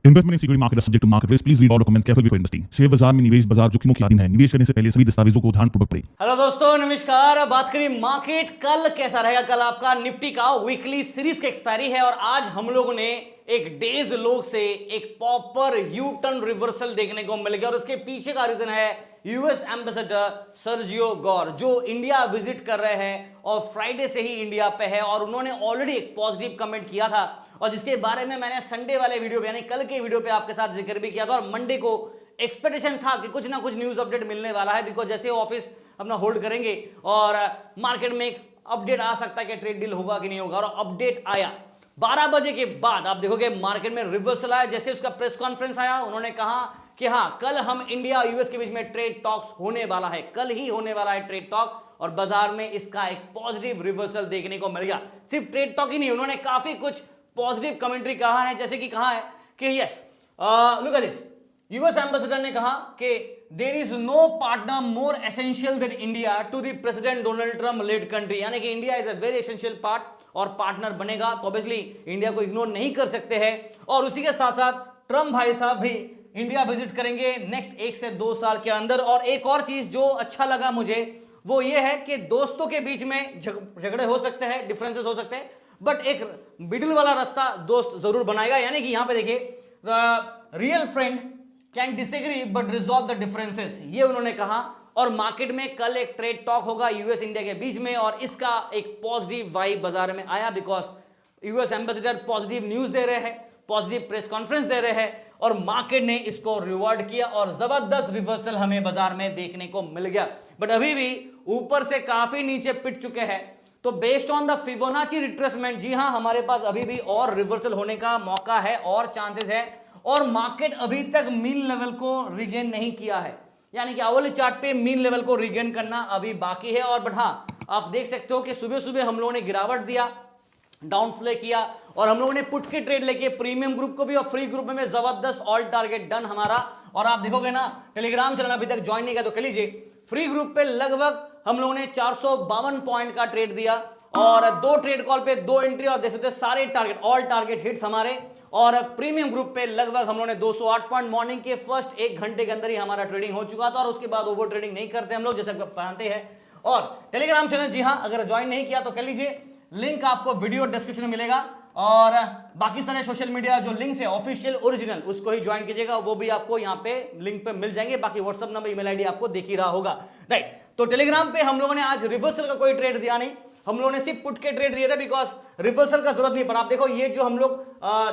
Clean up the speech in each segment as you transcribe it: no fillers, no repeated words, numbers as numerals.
Investment in security market subject to market risk, please read all documents carefully before investing. Share बाजार में निवेश बाजार जोखिमों के अधीन है। निवेश करने से पहले सभी दस्तावेजों को ध्यानपूर्वक पढ़ें। हेलो दोस्तों, नमस्कार। बात करें मार्केट कल कैसा रहेगा। कल आपका निफ्टी का वीकली सीरीज का एक्सपायरी है और आज हम लोगों ने एक डेज लो से एक प्रॉपर यू टर्न रिवर्सल देखने को मिल गया और उसके पीछे का रीजन है यूएस एम्बेसडर सर्जियो गौर, जो इंडिया विजिट कर रहे हैं और फ्राइडे से ही इंडिया पे है और उन्होंने ऑलरेडी एक पॉजिटिव कमेंट किया था और जिसके बारे में मैंने संडे वाले वीडियो पे यानी कल के वीडियो पे आपके साथ जिक्र भी किया था और मंडे को एक्सपेक्टेशन था कि कुछ ना कुछ न्यूज अपडेट मिलने वाला है, बिकॉज जैसे ऑफिस अपना होल्ड करेंगे और मार्केट में एक अपडेट आ सकता है कि ट्रेड डील होगा कि नहीं होगा। और अपडेट आया 12 बजे के बाद, आप देखोगे मार्केट में रिवर्सल आया। जैसे उसका प्रेस कॉन्फ्रेंस आया, उन्होंने कहा कि हाँ, कल हम इंडिया यूएस के बीच में ट्रेड टॉक्स होने वाला है, कल ही होने वाला है ट्रेड टॉक और बाजार में इसका एक पॉजिटिव रिवर्सल देखने को मिल गया। सिर्फ ट्रेड टॉक ही नहीं, उन्होंने काफी कुछ पॉजिटिव कमेंट्री कहा है, जैसे कि कहा है कि yes look at this, US ambassador ने कहा कि there is no partner more essential than India to the president Donald Trump led country, यानी कि India is a very essential part और पार्टनर बनेगा तो ऑब्वियसली इंडिया को इग्नोर नहीं कर सकते हैं। और उसी के साथ साथ ट्रम्प भाई साहब भी इंडिया विजिट करेंगे नेक्स्ट 1 से 2 साल के अंदर। और एक और चीज जो अच्छा लगा मुझे वो ये है कि दोस्तों के बीच में झगड़े हो सकते हैं, डिफरेंसेस हो सकते हैं, बट एक मिडिल वाला रास्ता दोस्त जरूर बनाएगा। यानी कि यहां पे देखिए, real friend can disagree but resolve the differences, ये उन्होंने कहा। और मार्केट में कल एक ट्रेड टॉक होगा यूएस इंडिया के बीच में और इसका एक पॉजिटिव वाइब बाजार में आया, because US ambassador positive news दे रहे हैं, पॉजिटिव प्रेस कॉन्फ्रेंस दे रहे हैं और मार्केट ने इसको रिवॉर्ड किया और जबरदस्त रिवर्सल हमें बाजार में देखने को मिल गया। बट अभी भी ऊपर से काफी नीचे पिट चुके हैं, तो based on the Fibonacci retracement, जी हां, हमारे पास अभी भी और रिवर्सल होने का मौका है और चांसेस है और मार्केट अभी तक मीन लेवल को रिगेन नहीं किया है, यानी कि आवली चार्ट पे मीन लेवल को रिगेन करना अभी बाकी है। और बट हां, आप देख सकते हो कि सुबह सुबह हम लोगों ने गिरावट दिया, डाउनफ्ले किया और हम लोगों ने पुट के ट्रेड लेके प्रीमियम ग्रुप को भी और फ्री ग्रुप में जबरदस्त ऑल टारगेट डन हमारा। और आप देखोगे ना, टेलीग्राम चैनल अभी तक ज्वाइन नहीं किया तो कर लीजिए। फ्री ग्रुप पे लगभग हम लोगों ने 452 पॉइंट का ट्रेड दिया और 2 ट्रेड कॉल पे 2 एंट्री और देख सारे टारगेट ऑल टारगेट हिट्स हमारे। और प्रीमियम ग्रुप पे लगभग हम लोगों ने 208 पॉइंट मॉर्निंग के फर्स्ट 1 घंटे के अंदर ही हमारा ट्रेडिंग हो चुका था और उसके बाद ओवर ट्रेडिंग नहीं करते हम लोग, जैसे आप जानते हैं। और टेलीग्राम चैनल, जी हां, अगर ज्वाइन नहीं किया तो कर लीजिए, लिंक आपको वीडियो डिस्क्रिप्शन में मिलेगा। और बाकी सारे सोशल मीडिया जो लिंक्स है ऑफिशियल ओरिजिनल, उसको ही ज्वाइन कीजिएगा, वो भी आपको यहाँ पे लिंक पे मिल जाएंगे। बाकी व्हाट्सएप नंबर, ईमेल आईडी आपको दिख ही रहा होगा, राइट। तो टेलीग्राम पे हम लोगों ने आज रिवर्सल का कोई ट्रेड दिया नहीं, हम लोगों ने सिर्फ पुट के ट्रेड दिए थे, बिकॉज रिवर्सल का जरूरत नहीं पड़ा। आप देखो, ये जो हम लोग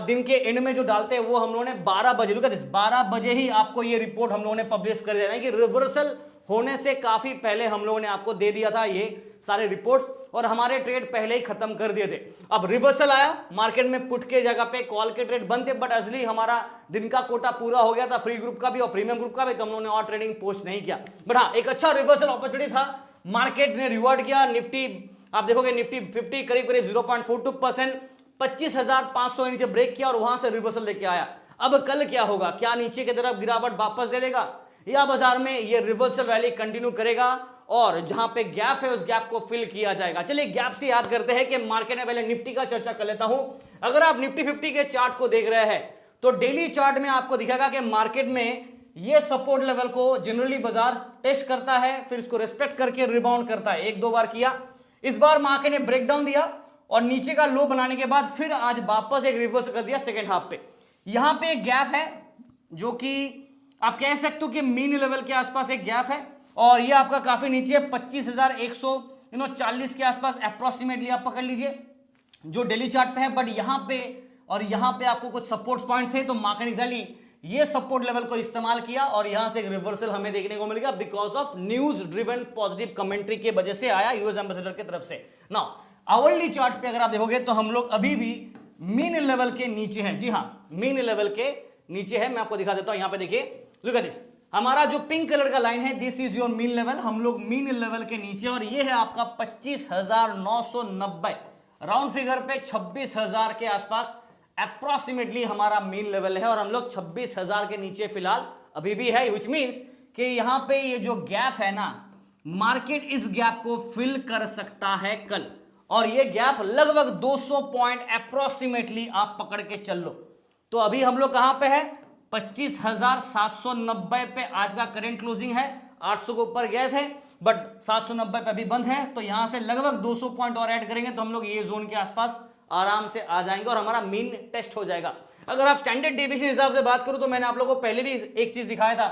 दिन के एंड में जो डालते हैं वो हम लोगों ने 12 बजे, 12 बजे ही आपको ये रिपोर्ट हम लोगों ने पब्लिश कर दिया है कि रिवर्सल होने से काफी पहले हम लोगों ने आपको दे दिया था ये सारे रिपोर्ट्स और हमारे ट्रेड पहले ही खत्म कर दिए थे। अब रिवर्सल आया, मार्केट में पुट के जगह पे कॉल के ट्रेड बनते, बट असली हमारा दिन का कोटा पूरा हो गया था, फ्री ग्रुप का भी और प्रीमियम ग्रुप का भी, तो हम लोगों ने और ट्रेडिंग पोस्ट नहीं किया। बट हाँ, एक अच्छा रिवर्सल अपॉर्चुनिटी था, मार्केट ने रिवॉर्ड किया। निफ्टी, आप देखोगे निफ्टी 50 करीब करीब 0.42%, 25,500 नीचे ब्रेक किया और वहां से रिवर्सल लेके आया। अब कल क्या होगा, क्या नीचे की तरफ गिरावट वापस दे देगा या बाजार में ये रिवर्सल रैली कंटिन्यू करेगा और जहां पे गैप है उस गैप को फिल किया जाएगा। चलिए गैप से याद करते हैं कि मार्केट में, पहले निफ्टी का चर्चा कर लेता हूं। अगर आप निफ्टी 50 के चार्ट को देख रहे हैं तो डेली चार्ट में आपको दिखेगा कि मार्केट में ये सपोर्ट लेवल को जनरली बाजार टेस्ट करता है, फिर इसको रिस्पेक्ट करके रिबाउंड करता है। 1-2 बार किया, इस बार मार्केट ने ब्रेकडाउन दिया और नीचे का लो बनाने के बाद फिर आज वापस एक रिवर्स कर दिया सेकेंड हाफ पे। यहां पे एक गैप है जो कि आप कह सकते हो कि मीन लेवल के आसपास एक गैप है और ये आपका काफी नीचे 25,140 के आसपास अप्रोक्सीमेटली आप पकड़ लीजिए जो डेली चार्ट पे है। बट यहां पे और यहां पे आपको कुछ सपोर्ट पॉइंट थे, तो मार्केट एग्जैक्टली ये सपोर्ट लेवल को इस्तेमाल किया और यहां से एक रिवर्सल हमें देखने को मिल गया because of news driven positive commentary के वजह से आया यूएस एम्बेसडर की तरफ से। नाउ आवरली चार्ट पे अगर आप देखोगे तो हम लोग अभी भी मीन लेवल के नीचे हैं। जी हां, मीन लेवल के नीचे है। मैं आपको दिखा देता हूं, यहां पे देखिए, लुक एट दिस, हमारा जो पिंक कलर का लाइन है, this is your mean level. हम लोग मीन लेवल के नीचे और ये है आपका 25,990, राउंड फिगर पे 26,000 के आसपास अप्रोक्सीमेटली हमारा मीन लेवल है और हम लोग 26,000 के नीचे फिलहाल अभी भी है, व्हिच मींस कि यहां पे ये जो गैप है ना, मार्केट इस गैप को फिल कर सकता है कल और ये गैप लगभग 200 पॉइंट अप्रोक्सीमेटली आप पकड़ के चल लो। तो अभी हम लोग कहां पे है, 25,790 पे आज का करंट क्लोजिंग है। 800 के ऊपर गए थे बट 790 पे अभी बंद है, तो यहां से लगभग 200 पॉइंट और ऐड करेंगे तो हम लोग ये जोन के आसपास आराम से आ जाएंगे और हमारा मीन टेस्ट हो जाएगा। अगर आप स्टैंडर्ड डेविएशन हिसाब से बात करो तो मैंने आप लोगों को पहले भी एक चीज दिखाया था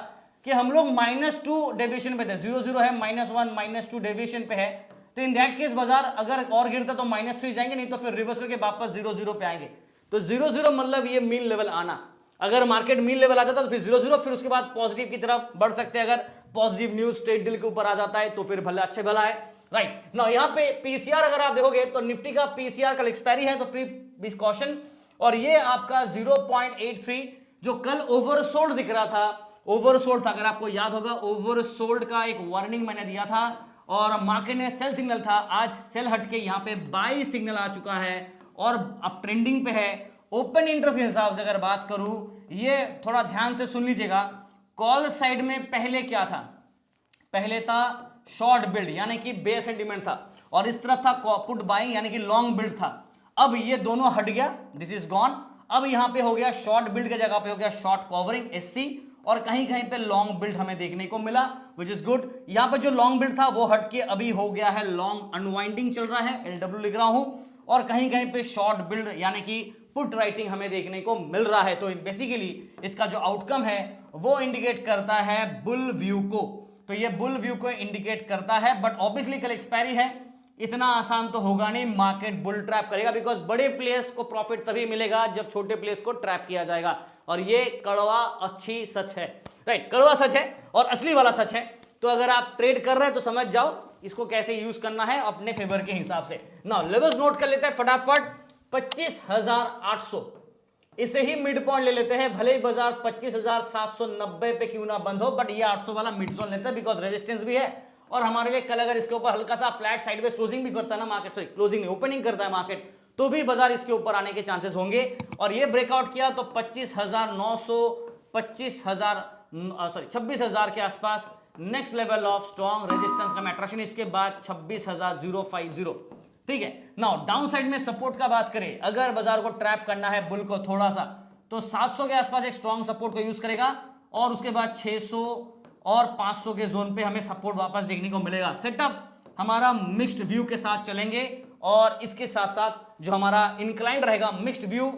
कि हम लोग -2 डेविएशन पे थे, 0 है, -1 -2 डेविएशन पे है, तो इन दैट केस बाजार अगर और गिरता तो -3 जाएंगे, नहीं तो फिर रिवर्स करके वापस 0 पे आएंगे। तो 0 मतलब ये मीन लेवल आना, अगर मार्केट मीन लेवल आ जाता तो फिर 0 फिर उसके बाद पॉजिटिव की तरफ बढ़ सकते हैं। अगर पॉजिटिव न्यूज ट्रेड डील के ऊपर आ जाता है तो फिर भले अच्छे भला है, राइट ना। यहाँ पे पीसीआर अगर आप देखोगे तो निफ्टी का पीसीआर कल एक्सपायरी है, तो प्री कॉशन, और ये आपका 0.83 जो कल ओवरसोल्ड दिख रहा था, ओवरसोल्ड था, अगर आपको याद होगा ओवरसोल्ड का एक वार्निंग मैंने दिया था और मार्केट में सेल सिग्नल था, आज सेल हटके यहाँ पे बाई सिग्नल आ चुका है और अब ट्रेंडिंग पे है। ओपन इंटरेस्ट के हिसाब से अगर बात करूं, ये थोड़ा ध्यान से सुन लीजिएगा, कॉल साइड में पहले क्या था, पहले था शॉर्ट बिल्ड यानी कि बेयर सेंटीमेंट था, और इस तरफ था पुट बाइंग यानी कि लॉन्ग बिल्ड था। अब ये दोनों हट गया, दिस इज गॉन, अब यहां पे हो गया शॉर्ट बिल्ड के जगह पे हो गया शॉर्ट कवरिंग एससी, और कहीं कहीं पे लॉन्ग बिल्ड हमें देखने को मिला, विच इज गुड। यहां पे जो लॉन्ग बिल्ड था वो हट के अभी हो गया है लॉन्ग अनवाइंडिंग चल रहा है, एलडब्ल्यू लिख रहा हूं, और कहीं कहीं पे शॉर्ट बिल्ड यानी कि पुट राइटिंग हमें देखने को मिल रहा है। तो बेसिकली इसका जो आउटकम है वो इंडिकेट करता है बुल व्यू को, तो ये बुल व्यू को इंडिकेट करता है, बट ऑब्वियसली कल एक्सपायरी है, इतना आसान तो होगा नहीं, मार्केट बुल ट्रैप करेगा, बिकॉज बड़े प्लेयर्स को प्रॉफिट तभी मिलेगा जब छोटे प्लेयर्स को ट्रैप किया जाएगा, और ये कड़वा अच्छी सच है, राइट, कड़वा सच है और असली वाला सच है। तो अगर आप ट्रेड कर रहे हैं तो समझ जाओ इसको कैसे यूज करना है अपने फेवर के हिसाब से। नाउ लेवल्स नोट कर लेते हैं फटाफट। 25,800 इसे ही मिड पॉइंट ले लेते हैं, भले ही बाजार 25,790 पे क्यों ना बंद हो, बट ये 800 वाला मिड जोन लेते हैं बिकॉज रेजिस्टेंस भी है, और हमारे लिए कल अगर इसके ऊपर हल्का सा फ्लैट साइडवेज क्लोजिंग भी करता है ना मार्केट, सॉरी क्लोजिंग नहीं ओपनिंग करता है मार्केट, तो भी बाजार इसके ऊपर आने के चांसेस होंगे, और ये ब्रेकआउट किया तो 26,000 के आसपास next level of strong resistance का मैं अट्रैक्शन, इसके बाद 26,050, ठीक है। नाउ डाउन साइड में सपोर्ट का बात करें, अगर बाजार को ट्रैप करना है बुल को थोड़ा सा, तो 700 के आसपास एक स्ट्रॉन्ग सपोर्ट को यूज करेगा, और उसके बाद 600 और 500 के जोन पे हमें सपोर्ट वापस देखने को मिलेगा। सेटअप हमारा मिक्स्ड व्यू के साथ चलेंगे, और इसके साथ साथ जो हमारा इंक्लाइंड रहेगा मिक्स्ड व्यू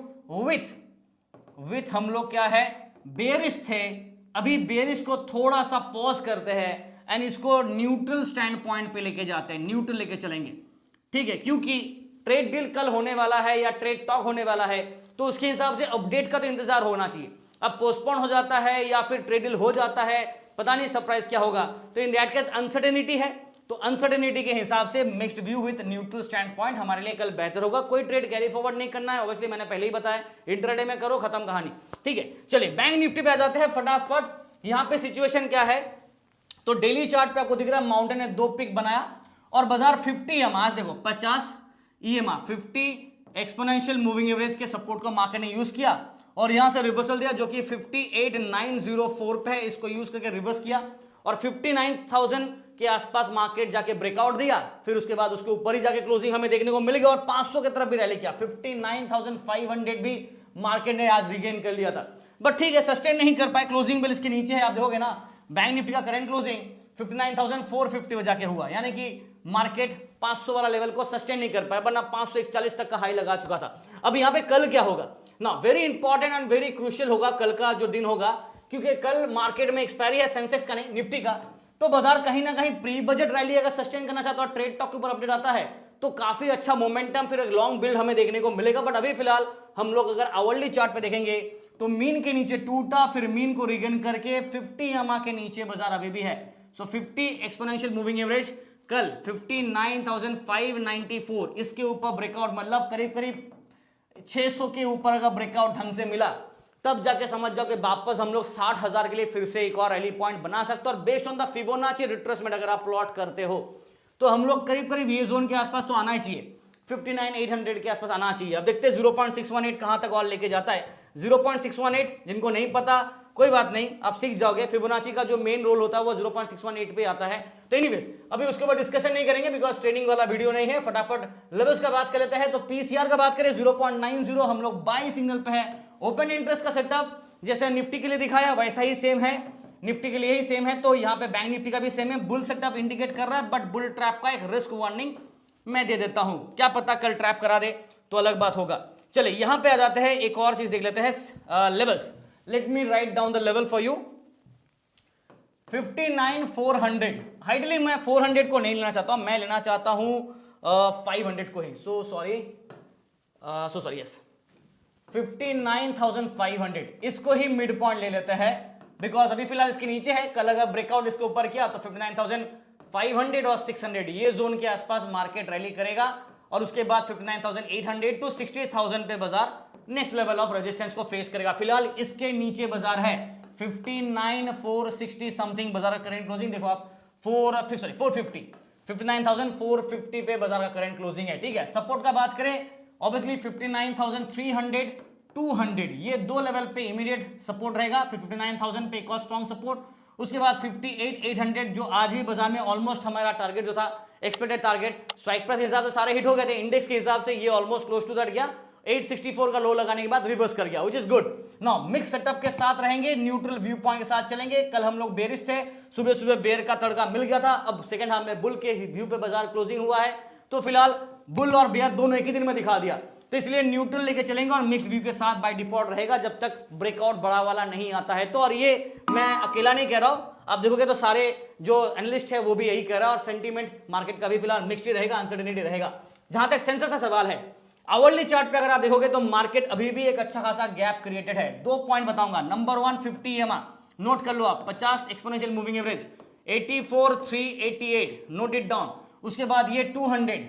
विथ हम लोग क्या है, बेरिश थे, अभी बेरिश को थोड़ा सा पॉज करते हैं एंड इसको न्यूट्रल स्टैंड पॉइंट पे लेके जाते हैं, न्यूट्रल लेके चलेंगे, ठीक है, क्योंकि ट्रेड डील कल होने वाला है या ट्रेड टॉक होने वाला है, तो उसके हिसाब से अपडेट का तो इंतजार होना चाहिए। अब पोस्टपोन हो जाता है या फिर ट्रेड डील हो जाता है, पता नहीं सरप्राइज क्या होगा, तो इन दैट केस अनसर्टेनिटी है, तो अनसर्टेनिटी के हिसाब से mixed view with neutral stand point हमारे लिए कल बेहतर होगा। कोई ट्रेड कैरी फॉरवर्ड नहीं करना है, ऑब्वियसली मैंने पहले ही बताया, इंट्राडे में करो, खत्म कहानी, ठीक है। चलिए बैंक निफ्टी पे आ जाते हैं फटाफट। यहां पे सिचुएशन क्या है, तो डेली चार्ट पे आपको दिख रहा है माउंटेन ने 2 पिक बनाया, और बाजार 50 EMA, आज देखो 50 EMA 50 एक्सपोनेंशियल मूविंग एवरेज के सपोर्ट को मार्केट ने यूज किया, और यहां से रिवर्सल दिया जो कि 58,904 पे है, इसको यूज करके रिवर्स किया, और 59,000 के आसपास मार्केट जाके ब्रेकआउट दिया, फिर उसके बाद उसके ऊपर ही जाके क्लोजिंग हमें देखने को मिलेगी, और 500 की तरफ भी रैली किया, 59,500 भी मार्केट ने आज रिगेन कर लिया था, बट ठीक है सस्टेन नहीं कर पाए, क्लोजिंग बिल इसके नीचे है, आप देखोगे ना बैंक निफ्टी का करंट क्लोजिंग 59,450 जाके हुआ, यानी कि मार्केट 500 वाला लेवल को सस्टेन नहीं कर पाया, वरना 541 तक का हाई लगा चुका था। अब यहां पे कल क्या होगा ना, very important and very crucial होगा कल का जो दिन होगा, क्योंकि कल मार्केट में एक्सपायरी है सेंसेक्स का नहीं निफ्टी का, तो बाजार कहीं ना कहीं प्री बजट रैली अगर सस्टेन करना चाहता है, ट्रेड टॉक के ऊपर अपडेट आता है, तो काफी अच्छा मोमेंटम फिर लॉन्ग बिल्ड हमें देखने को मिलेगा। बट अभी फिलहाल हम लोग अगर आवरली चार्ट पे देखेंगे तो मीन के नीचे टूटा, फिर मीन को रिगेन करके 50 EMA के नीचे बाजार अभी भी है। सो 50 एक्सपोनेंशियल मूविंग एवरेज कल 59,594, इसके ऊपर ब्रेकआउट, मतलब करीब करीब 600 के ऊपर अगर ब्रेकआउट ढंग से मिला, तब जाके समझ जाओ कि वापस हम लोग 60,000 के लिए फिर से एक और रैली पॉइंट बना सकते हैं। और based on the Fibonacci retracement अगर आप प्लॉट करते हो तो हम लोग करीब करीब ये जोन के आसपास तो आना ही चाहिए, 59,800 के आसपास आना चाहिए। अब देखते हैं 0.618 कहां तक और लेके जाता है। 0.618 जिनको नहीं पता कोई बात नहीं, आप सीख जाओगे, फिबोनाची का जो मेन रोल होता है वो 0.618 पे आता है। तो एनीवेज अभी उसके ऊपर डिस्कशन नहीं करेंगे बिकॉज ट्रेनिंग वाला वीडियो नहीं है, फटाफट लेवल्स का बात कर लेते हैं। तो पीसीआर का बात करें 0.90 हम लोग बाई सिग्नल पे है, ओपन इंटरेस्ट का सेटअप जैसे निफ्टी के लिए दिखाया वैसा ही सेम है, निफ्टी के लिए ही सेम है, तो यहां पे बैंक निफ्टी का भी सेम है। बुल सेटअप इंडिकेट कर रहा है, बट बुल ट्रैप का एक रिस्क वार्निंग मैं दे देता हूं, क्या पता कल ट्रैप करा दे तो अलग बात होगा। चले यहां पे आ जाते हैं, एक और चीज देख लेते हैं, levels. Let me write down the level for you. 59,400, हाइडली मैं 400 को नहीं लेना चाहता हूं, मैं लेना चाहता हूं 500 को ही। सो सॉरी यस 59,500, इसको ही मिड पॉइंट ले लेते हैं, बिकॉज अभी फिलहाल इसके नीचे है, कल अगर ब्रेकआउट इसके ऊपर किया तो 59,500 और 600 ये जोन के आसपास मार्केट रैली करेगा, और उसके बाद 59,800 टू 60,000 पे बाजार नेक्स्ट लेवल ऑफ रेजिस्टेंस को फेस करेगा। फिलहाल इसके नीचे बाजार है 59,460 समथिंग बाजार का करंट क्लोजिंग, देखो आप 450 59,450 पे बाजार का करंट क्लोजिंग है, ठीक है। सपोर्ट का बात करें ऑब्वियसली 59,300 200 ये दो लेवल पे इमीडिएट सपोर्ट रहेगा, फिर 59,000 पे एक और स्ट्रॉन्ग सपोर्ट, उसके बाद 58,800 जो आज भी बाजार में ऑलमोस्ट हमारा टारगेट जो था एक्सपेक्टेड टारगेट, स्ट्राइक प्राइस के हिसाब से सारे हिट हो गए थे, इंडेक्स के हिसाब से ये ऑलमोस्ट क्लोज टू दैट गया, 864 का लो लगाने के बाद रिवर्स कर गया, which is good. Now mix setup के साथ रहेंगे, न्यूट्रल व्यू पॉइंट के साथ चलेंगे। कल हम लोग बेरिश थे, सुबह सुबह बेर का तड़का मिल गया था, अब सेकंड हाफ में बुल के व्यू पे बाजार क्लोजिंग हुआ है, तो फिलहाल बुल और बेयर दोनों एक ही दिन में दिखा दिया, तो इसलिए न्यूट्रल लेके चलेंगे और मिक्स्ड व्यू के साथ बाय डिफॉल्ट रहेगा जब तक ब्रेकआउट बड़ा वाला नहीं आता है। तो और ये मैं अकेला नहीं कह रहा हूं, आप देखोगे तो सारे जो एनालिस्ट है वो भी यही कह रहा है, और सेंटीमेंट मार्केट का भी फिलहाल मिक्स्ड ही रहेगा, अनसर्टेनिटी रहेगा। जहां तक सेंसस का सवाल है, आवरली चार्ट पे अगर आप देखोगे तो मार्केट अभी भी एक अच्छा खासा गैप क्रिएटेड है। दो पॉइंट बताऊंगा, नंबर 1 50 EMA नोट कर लो आप, 50 exponential moving average 84,388 note it down, उसके बाद ये 200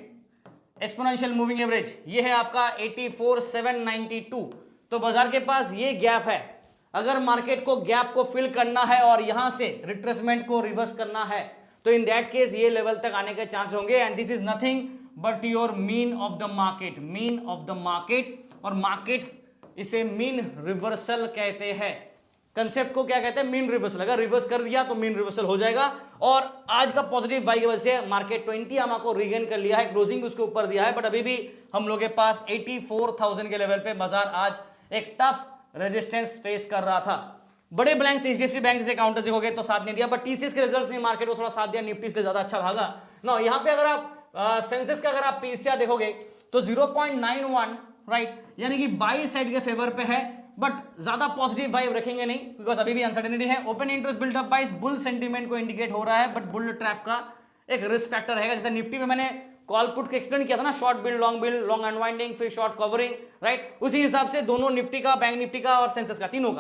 एक्सपोनेंशियल मूविंग एवरेज, ये है आपका 84,792, तो बाजार के पास ये गैप है। अगर मार्केट को गैप को फिल करना है और यहां से रिट्रेसमेंट को रिवर्स करना है, तो इन दैट केस ये लेवल तक आने के चांस होंगे, and this is nothing but your mean of the market, mean of the market, और मार्केट इसे मीन रिवर्सल कहते हैं। कंसेप्ट को क्या कहते हैं? Mean reversal. अगर रिवर्स कर दिया तो मीन रिवर्सल हो जाएगा, और आज का पॉजिटिव बाई की वजह से मार्केट 20 EMA को रीगेन कर लिया है, क्लोजिंग उसके ऊपर दिया है, बट अभी भी हम लोग के पास 84,000 के लेवल पे बाजार आज एक टफ रेजिस्टेंस फेस कर रहा था। बड़े ब्लैंक्स एचडीएफसी बैंक जैसे काउंटर देखोगे तो साथ नहीं दिया, बट टीसीएस के रिजल्ट्स ने मार्केट को थोड़ा साथ दिया, निफ्टी से ज्यादा अच्छा भागा ना। यहाँ पे अगर आप सेंसेक्स का अगर आप पीसीआर देखोगे तो 0.91 राइट, यानी कि बाई साइड के फेवर पे है, बट ज्यादा पॉजिटिव वाइब रखेंगे नहीं, बिकॉज अभी भी अनसर्टेनिटी है। ओपन इंटरेस्ट बिल्डअप बाइस बुल सेंटीमेंट को इंडिकेट हो रहा है, बट बुल ट्रैप का एक रिस्क फैक्टर रहेगा। जैसे निफ्टी में मैंने कॉल पुट को एक्सप्लेन किया था ना, शॉर्ट बिल्ड, लॉन्ग अनवाइंडिंग, फिर शॉर्ट कवरिंग, राइट, उसी हिसाब से दोनों निफ्टी का, बैंक निफ्टी का और सेंसेक्स का, तीनों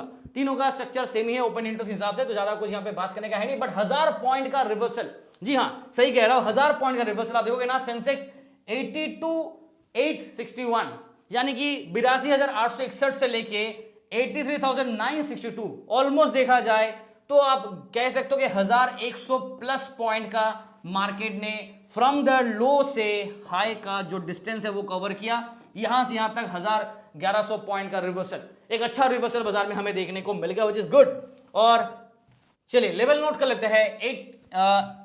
का स्ट्रक्चर सेम ही है ओपन इंटरेस्ट के हिसाब से, तो ज्यादा कुछ यहाँ पे बात करने का है नहीं। बट 1000 पॉइंट का रिवर्सल, जी हाँ सही कह रहा हूं, 1000 पॉइंट का रिवर्सल आप देखोगे ना, सेंसेक्स 82,861 यानी कि 82,861 से लेके 83,962 ऑलमोस्ट देखा जाए तो आप कह सकते हो कि 1,100 प्लस पॉइंट का मार्केट ने फ्रॉम द लो से हाई का जो डिस्टेंस है वो कवर किया। यहां से यहां तक 1,100 पॉइंट का रिवर्सल, एक अच्छा रिवर्सल बाजार में हमें देखने को मिल गया, व्हिच इज गुड। और चलिए लेवल नोट कर लेते हैं,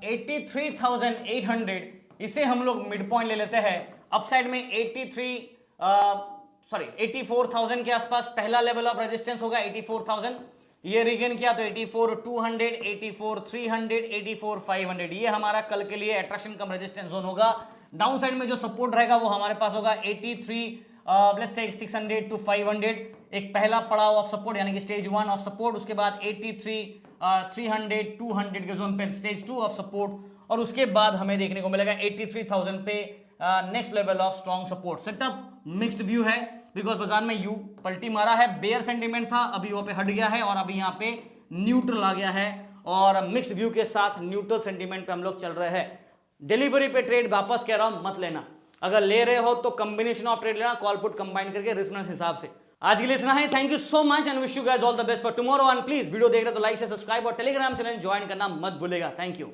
83,800 इसे हम लोग मिड पॉइंट ले लेते हैं। अपसाइड में 84,000 के आसपास पहला लेवल ऑफ रेजिस्टेंस होगा, 84,000 ये रीगेन किया तो 84,200, 84,300, 84,500 ये हमारा कल के लिए अट्रैक्शन कम रेजिस्टेंस जोन होगा। डाउन साइड में जो सपोर्ट रहेगा वो हमारे पास होगा 83,600 to 500, एक पहला पड़ाव ऑफ सपोर्ट यानी कि स्टेज 1 ऑफ सपोर्ट, उसके बाद 83,300, 200 के जोन पे स्टेज 2 ऑफ सपोर्ट, और उसके बाद हमें देखने को मिलेगा 83,000 पे next level of strong support. Setup mixed view है, बिकॉज बाजार में यू पलटी मारा है, बेयर सेंटीमेंट था, अभी वो पे हट गया है और अभी यहाँ पे न्यूट्रल आ गया है, और मिक्स्ड व्यू के साथ न्यूट्रल सेंटीमेंट पे हम लोग चल रहे हैं। डिलीवरी पे ट्रेड वापस कह रहा हूं मत लेना, अगर ले रहे हो तो कॉम्बिनेशन ऑफ ट्रेड लेना, कॉल पुट कंबाइन करके रिस्क हिसाब से। आज के लिए इतना ही, thank you so much and wish you guys all the best for tomorrow, and please video देख रहे तो लाइक शेयर सब्सक्राइब और टेलीग्राम चैनल ज्वाइन करना मत भूलेगा। Thank you.